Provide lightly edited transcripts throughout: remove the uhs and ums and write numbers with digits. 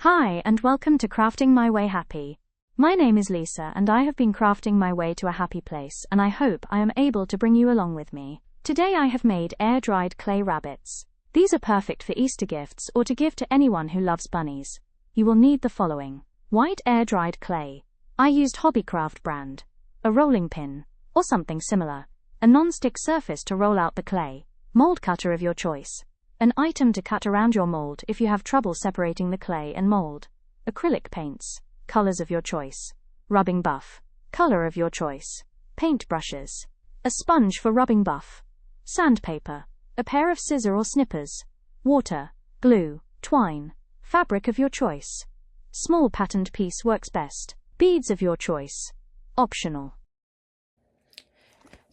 Hi and welcome to Crafting My Way Happy. My name is Lisa and I have been crafting my way to a happy place and I hope I am able to bring you along with me. Today I have made air-dried clay rabbits. These are perfect for Easter gifts or to give to anyone who loves bunnies. You will need the following: white air-dried clay. I used Hobbycraft brand. A rolling pin, or something similar. A non-stick surface to roll out the clay. Mold cutter of your choice. An item to cut around your mold if you have trouble separating the clay and mold. Acrylic paints, colors of your choice. Rubbing buff, color of your choice. Paint brushes. A sponge for rubbing buff. Sandpaper. A pair of scissors or snippers. Water, glue, twine. Fabric of your choice. Small patterned piece works best. Beads of your choice. Optional.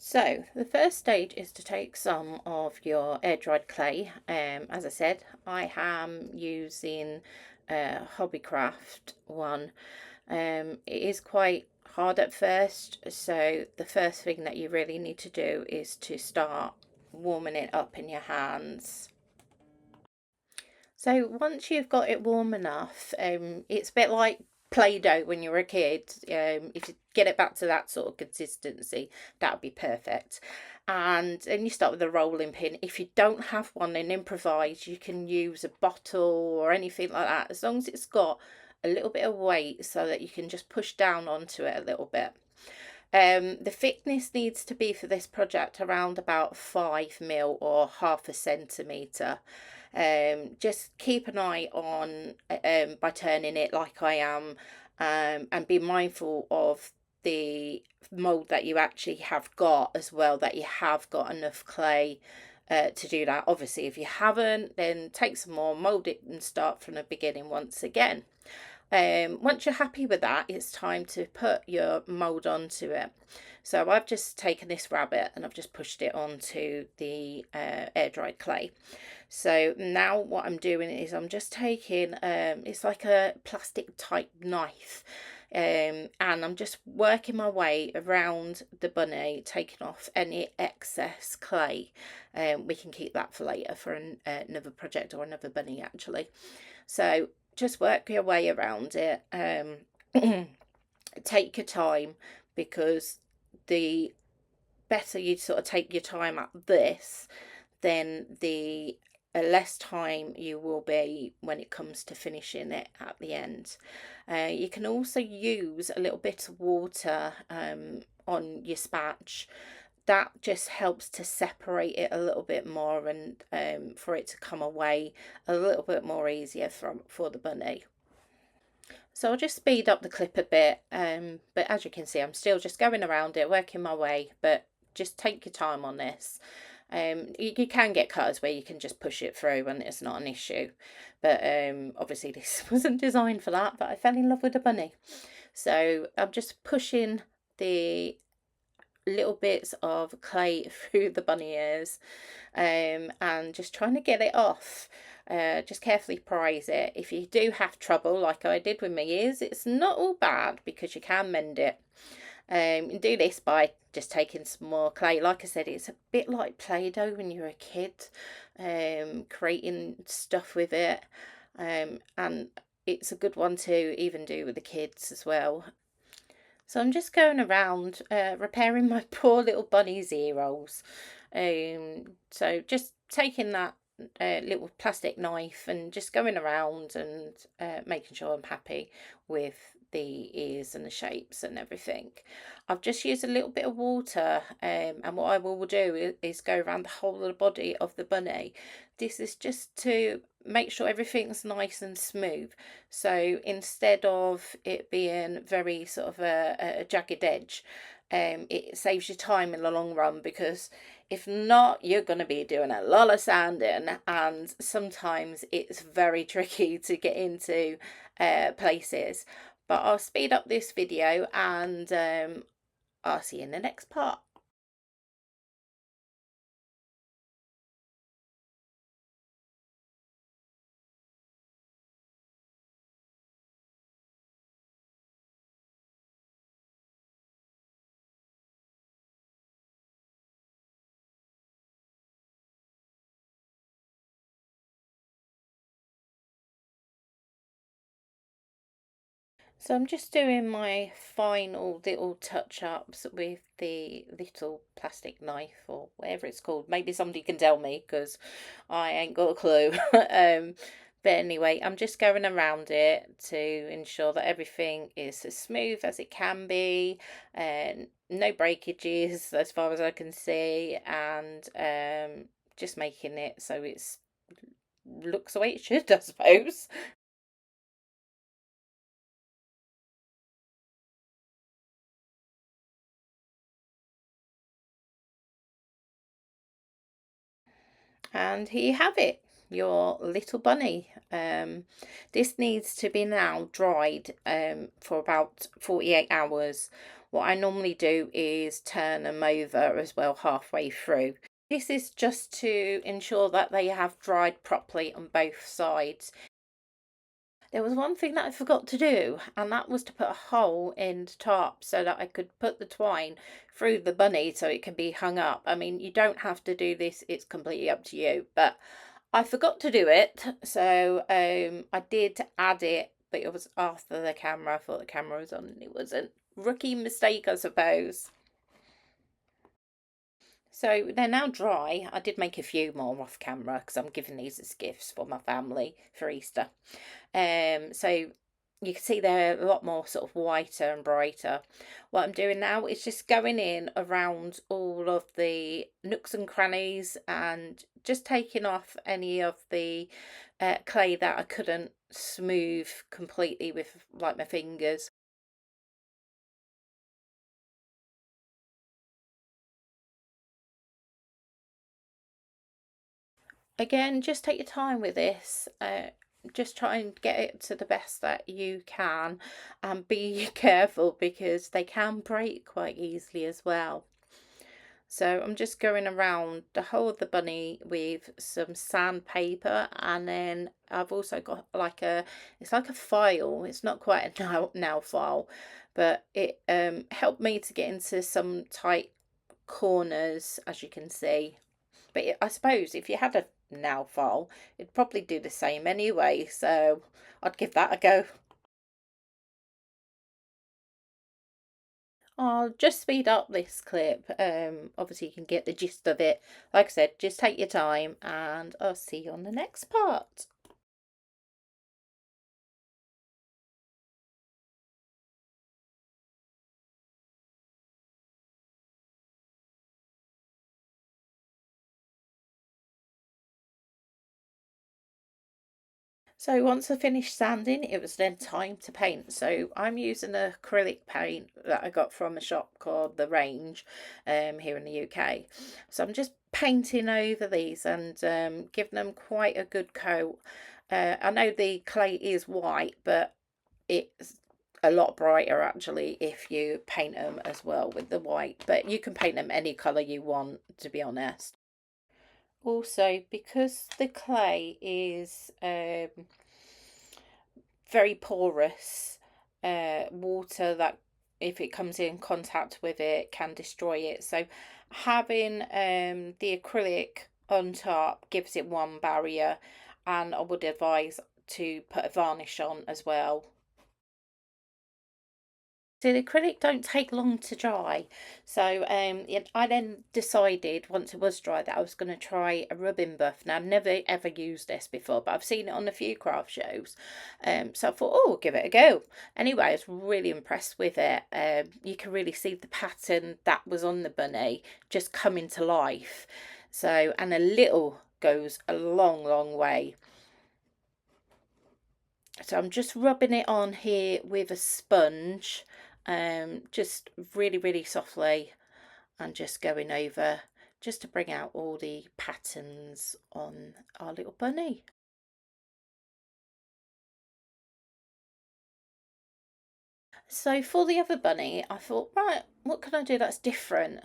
So the first stage is to take some of your air-dried clay. As I said, I am using Hobbycraft one. It is quite hard at first, so the first thing that you really need to do is to start warming it up in your hands. So once you've got it warm enough, it's a bit like Play-Doh when you were a kid. If you get it back to that sort of consistency, that would be perfect. And then you start with a rolling pin. If you don't have one, then improvise. You can use a bottle or anything like that, as long as it's got a little bit of weight so that you can just push down onto it a little bit. The thickness needs to be for this project around about 5 mil or half a centimetre. Just keep an eye on by turning it like I am, and be mindful of the mould that you actually have got as well, that you have got enough clay to do that. Obviously if you haven't, then take some more, mould it and start from the beginning once again. Once you're happy with that, it's time to put your mould onto it. So I've just taken this rabbit and I've just pushed it onto the air-dried clay. So now what I'm doing is I'm just taking, it's like a plastic type knife, and I'm just working my way around the bunny, taking off any excess clay. We can keep that for later for another project or another bunny actually. So just work your way around it. Take your time, because the better you sort of take your time at this, then the less time you will be when it comes to finishing it at the end. You can also use a little bit of water on your spatch. That just helps to separate it a little bit more, and for it to come away a little bit more easier for the bunny. So I'll just speed up the clip a bit, but as you can see I'm still just going around it, working my way, but just take your time on this. You can get cutters where you can just push it through and it's not an issue, but obviously this wasn't designed for that, but I fell in love with the bunny. So I'm just pushing the little bits of clay through the bunny ears, and just trying to get it off. Just carefully prise it. If you do have trouble like I did with my ears, it's not all bad because you can mend it. You do this by just taking some more clay. Like I said, it's a bit like Play-Doh when you're a kid, creating stuff with it, and it's a good one to even do with the kids as well. So I'm just going around repairing my poor little bunny's ear rolls. So just taking that little plastic knife and just going around and making sure I'm happy with the ears and the shapes and everything. I've just used a little bit of water, and what I will do is go around the whole of the body of the bunny. This is just to make sure everything's nice and smooth, so instead of it being very sort of a jagged edge, it saves you time in the long run, because if not you're going to be doing a lot of sanding, and sometimes it's very tricky to get into places. But I'll speed up this video and I'll see you in the next part. So I'm just doing my final little touch-ups with the little plastic knife or whatever it's called. Maybe somebody can tell me because I ain't got a clue. But anyway, I'm just going around it to ensure that everything is as smooth as it can be, and no breakages as far as I can see, and just making it so it's looks the way it should, I suppose. And here you have it, your little bunny. This needs to be now dried for about 48 hours. What I normally do is turn them over as well halfway through. This is just to ensure that they have dried properly on both sides. There was one thing that I forgot to do, and that was to put a hole in the top so that I could put the twine through the bunny so it can be hung up. I mean, you don't have to do this, it's completely up to you, but I forgot to do it, so I did add it, but it was after the camera. I thought the camera was on, and it was a rookie mistake, I suppose. So they're now dry. I did make a few more off camera because I'm giving these as gifts for my family for Easter. So you can see they're a lot more sort of whiter and brighter. What I'm doing now is just going in around all of the nooks and crannies and just taking off any of the clay that I couldn't smooth completely with like my fingers. Again, just take your time with this. Just try and get it to the best that you can and be careful because they can break quite easily as well. So I'm just going around the whole of the bunny with some sandpaper, and then I've also got like it's like a file. It's not quite a nail file, but it helped me to get into some tight corners, as you can see. But I suppose if you had a nail file, it'd probably do the same anyway, so I'd give that a go. I'll just speed up this clip. Obviously you can get the gist of it. Like I said, just take your time and I'll see you on the next part. So once I finished sanding, it was then time to paint. So I'm using an acrylic paint that I got from a shop called The Range here in the UK. So I'm just painting over these and giving them quite a good coat. I know the clay is white, but it's a lot brighter actually if you paint them as well with the white. But you can paint them any colour you want, to be honest. Also, because the clay is very porous, water that if it comes in contact with it can destroy it. So having the acrylic on top gives it one barrier, and I would advise to put a varnish on as well. So the acrylic don't take long to dry. So I then decided once it was dry that I was going to try a rubbing buff. Now I've never ever used this before, but I've seen it on a few craft shows. So I thought, oh, I'll give it a go. Anyway, I was really impressed with it. You can really see the pattern that was on the bunny just coming to life. So, and a little goes a long, long way. So I'm just rubbing it on here with a sponge, just really, really softly, and just going over just to bring out all the patterns on our little bunny. So for the other bunny, I thought, right, what can I do that's different?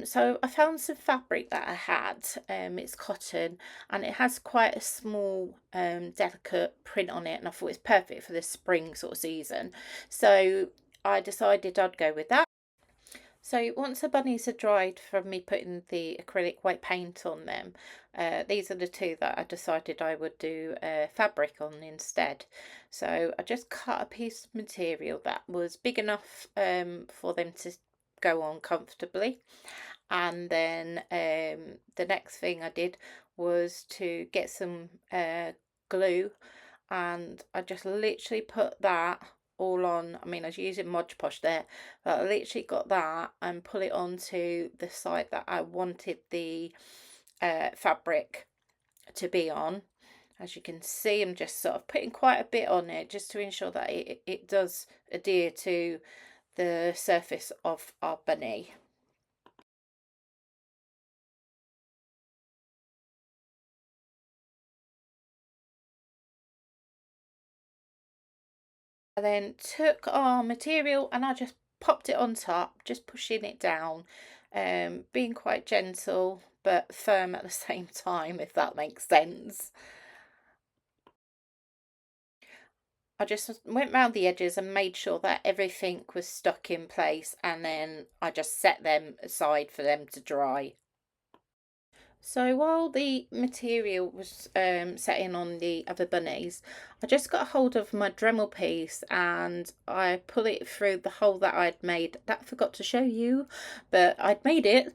So I found some fabric that I had. It's cotton and it has quite a small, delicate print on it, and I thought it's perfect for the spring sort of season. So I decided I'd go with that. So once the bunnies are dried from me putting the acrylic white paint on them, these are the two that I decided I would do fabric on instead. So I just cut a piece of material that was big enough for them to go on comfortably. And then the next thing I did was to get some glue, and I just literally put that all on. I mean, I was using Mod Podge there, but I literally got that and put it onto the side that I wanted the fabric to be on. As you can see, I'm just sort of putting quite a bit on it just to ensure that it does adhere to the surface of our bunny. I then took our material and I just popped it on top, just pushing it down, being quite gentle but firm at the same time, if that makes sense. I just went round the edges and made sure that everything was stuck in place, and then I just set them aside for them to dry. So while the material was setting on the other bunnies, I just got hold of my Dremel piece and I put it through the hole that I'd made. That I forgot to show you, but I'd made it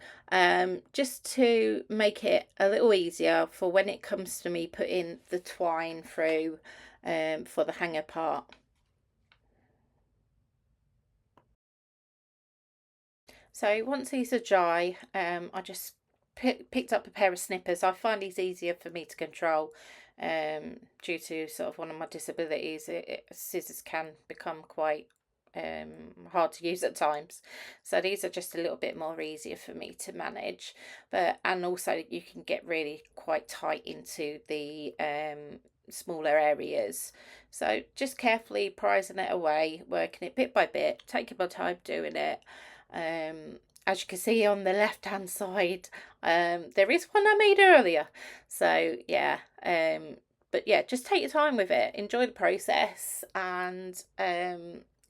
just to make it a little easier for when it comes to me putting the twine through for the hanger part. So once these are dry, I just picked up a pair of snippers. I find these easier for me to control due to sort of one of my disabilities. Scissors can become quite hard to use at times. So these are just a little bit more easier for me to manage. And also you can get really quite tight into the smaller areas. So just carefully prising it away, working it bit by bit, taking my time doing it. As you can see on the left hand side, there is one I made earlier. So yeah, but yeah, just take your time with it, enjoy the process, and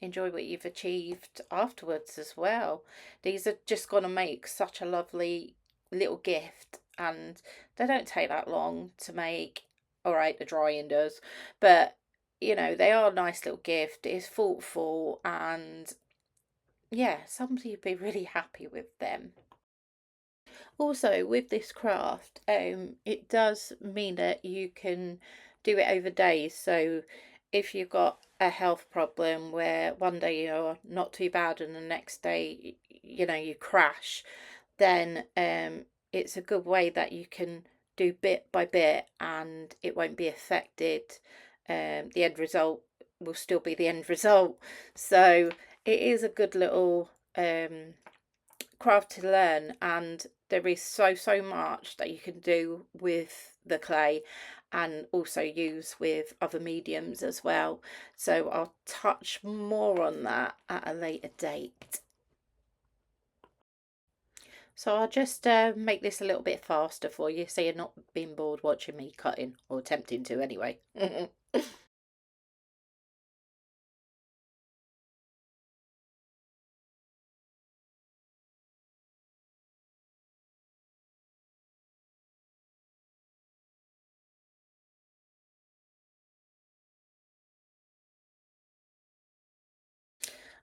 enjoy what you've achieved afterwards as well. These are just going to make such a lovely little gift, and they don't take that long to make. All right, the drying does, but you know, they are a nice little gift. It's thoughtful, and yeah, somebody would be really happy with them. Also, with this craft, it does mean that you can do it over days. So, if you've got a health problem where one day you're not too bad and the next day, you know, you crash, then it's a good way that you can do bit by bit and it won't be affected. The end result will still be the end result. So, it is a good little craft to learn, and there is so much that you can do with the clay and also use with other mediums as well. So I'll touch more on that at a later date. So I'll just make this a little bit faster for you so you're not being bored watching me cutting, or attempting to anyway.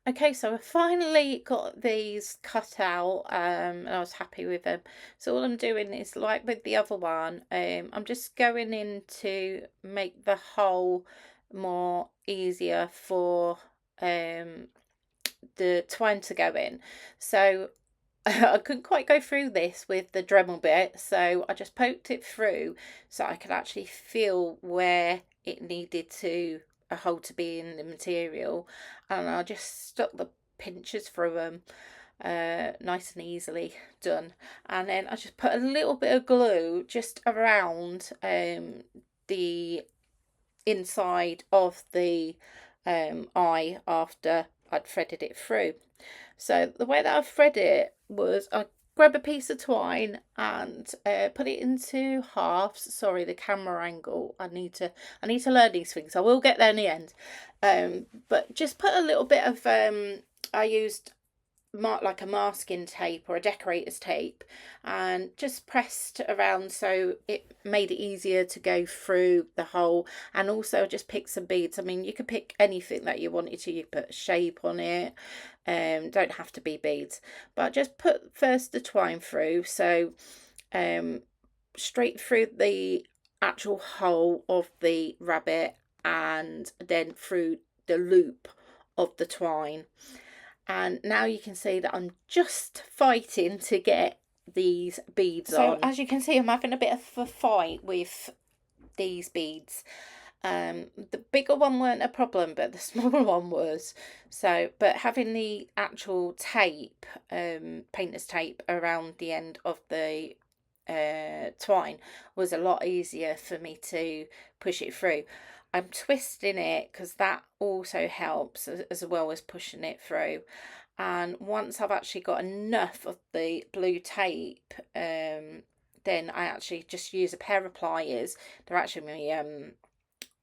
Okay, so I finally got these cut out, and I was happy with them. So all I'm doing is, like with the other one, I'm just going in to make the hole more easier for the twine to go in. So I couldn't quite go through this with the Dremel bit, so I just poked it through so I could actually feel where it needed to a hole to be in the material, and I just stuck the pinchers through them, nice and easily done. And then I just put a little bit of glue just around the inside of the eye after I'd threaded it through. So the way that I thread it was I grab a piece of twine and put it into halves. Sorry, the camera angle. I need to learn these things. I will get there in the end. But just put a little bit of I used like a masking tape or a decorator's tape, and just pressed around so it made it easier to go through the hole. And also just pick some beads. I mean, you could pick anything that you wanted to. You put a shape on it, don't have to be beads, but just put first the twine through, so straight through the actual hole of the rabbit and then through the loop of the twine. And now you can see that I'm just fighting to get these beads on. So as you can see, I'm having a bit of a fight with these beads. The bigger one weren't a problem, but the smaller one was. So, but having the actual tape, painter's tape around the end of the twine was a lot easier for me to push it through. I'm twisting it because that also helps, as well as pushing it through. And once I've actually got enough of the blue tape, then I actually just use a pair of pliers. They're actually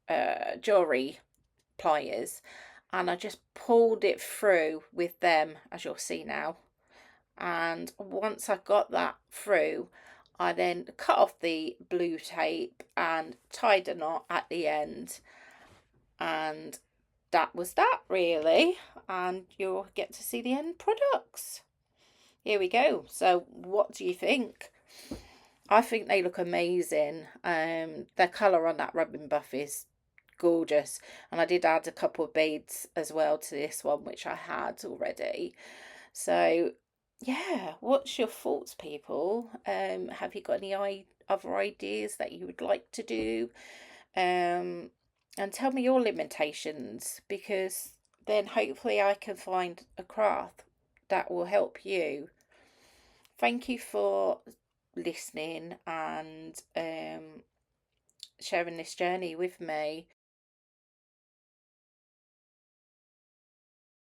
my jewellery pliers, and I just pulled it through with them, as you'll see now. And once I got that through, I then cut off the blue tape and tied a knot at the end, and that was that really. And you'll get to see the end products. Here we go. So what do you think? I think they look amazing. The colour on that rubbing buff is gorgeous, and I did add a couple of beads as well to this one, which I had already. So yeah, what's your thoughts, people? Have you got any other ideas that you would like to do? And tell me your limitations, because then hopefully I can find a craft that will help you. Thank you for listening and sharing this journey with me.